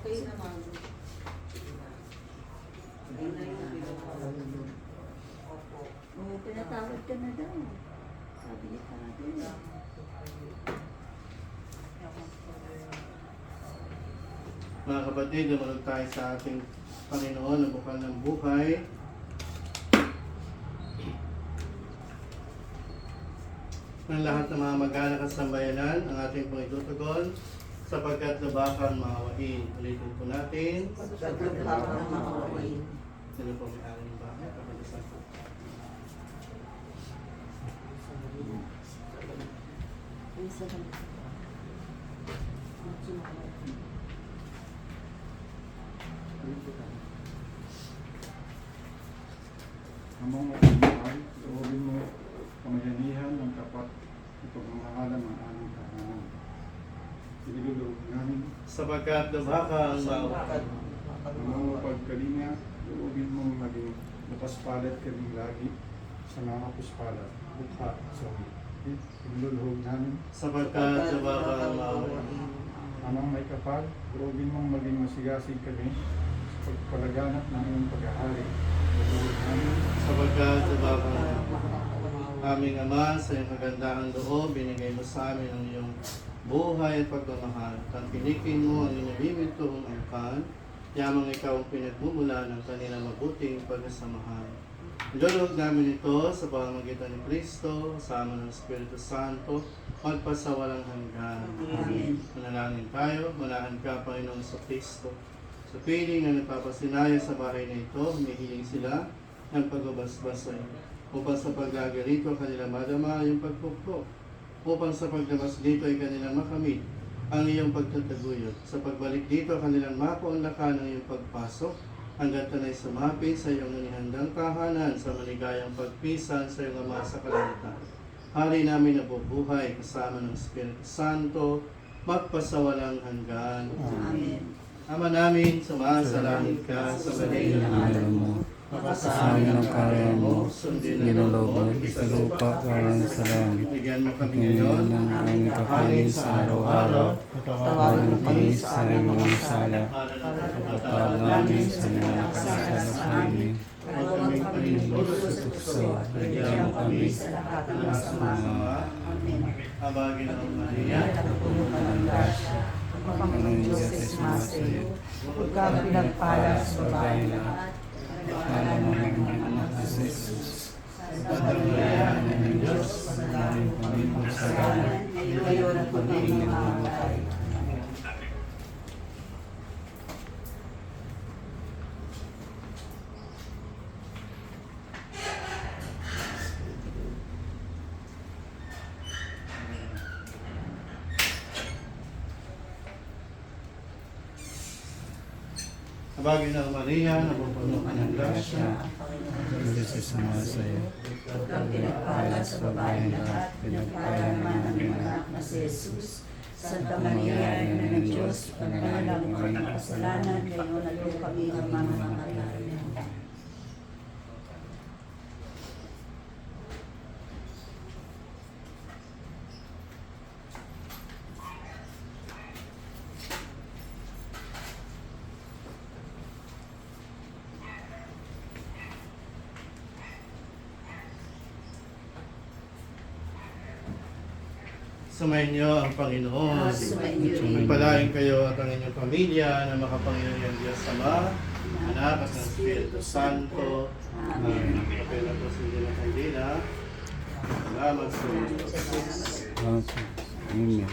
Okay naman. Yun na yung pinatawag. Opo. Oo, pinatawad ka na daw. Sabi ni Father. Mga kapatid, lumunod tayo sa ating Panginoon na bukal ng buhay. Ng lahat ng mga mag-anak at sambayanan, ang ating pong itutugon, sapagkat labakan maawain. Ulitin po natin. Pagkakalaban ng maawain. Sino po may-ari ng bahay? Kapalisan po. Amang mapagmahal, loobin mo kamayanihan ng tapat ipagmamahalan ng aming tahanan. Inilulog namin Sapagkat labakan maawain. amang mapagkalinga, loobin mong maging bukas-palad kaming lagi sa mga puspalat, bukha at sawi. Inilulog namin Sapagkat labakan maawain. amang may kapal, loobin mong maging masigasig kami sa pagpalaganap ng iyong paghahari. Inilulog namin Sapagkat labakan aming Ama, sa iyong kagandahang loob, binigay mo sa amin ang iyong buhay at pagmamahal. Tangkilikin mo ang inalimitong angkan, yamang ikaw ang pinagmumula ng kanilang mabuting pagkasamahan. Ilulog namin ito sa pamamagitan ni Kristo, kasama ng Espiritu Santo, magpasawalang hanggan. Amen. Manalangin tayo, manahan ka, Panginoon sa Kristo. Sa piling na nagpapasinaya sa bahay na ito, humihiling sila ng pagbabasbas sa iyo. Upang sa paglagarito kanila madama yung pagpupro. Upang sa paglabas dito ay kanilang makamit ang iyong pagtataguyod. Sa pagbalik dito kanilang mapaunlakan ang iyong pagpasok hanggang tanay sumapit sa iyong inihandang tahanan sa maligayang pagpisan sa iyong Ama sa kalangitan. Hari namin na bubuhay kasama ng Espiritu Santo, magpasawalang hanggan. Amen. Ama namin, sumasalangit ka sa banal na ngalan mo. Sa amin ang kaya mo, sundin ginulog mo sa lupa parang sa langit. Bigyan mo kami Ngayon ngayon ang aming kakanin sa araw-araw, tawagan mo kami sa aming mga sala, kapag namin sa mga nakasala sa amin, Huwag kaming paninulot sa tukso, bigyan mo kami sa lahat ng ng masama. masama. Amen. Abagin ang Maria, Puno ka ng grasya, ang Panginoong Diyos ay sumasayo. Huwag kang pinagpala sa babae lahat. alam mo ang mga anak ni Jesus. Santa Maria, ng Diyos, Panalangin kami kung sa langit, Ngayon at magiging mamatay. Abagin ang Maria, napupuno ka ng grasya. ang Diyos ay sumasayo. Huwag kang pinagpala sa babae lahat. Pinagpala naman ang iyong anak na si Jesus. Santa Maria, Ina ng Diyos, panalangin mo kami kasalanan, ngayon at kung kami ng mamamatay. Sumayin niyo ang Panginoon. Sumayin niyo. Pagpalain kayo at ang inyong pamilya na makapangyarihan Diyos Ama, Anak at ng Espiritu Santo. Amen. Kapila po sa Diyos ng Kandila. Salamat sa Diyos. Amen.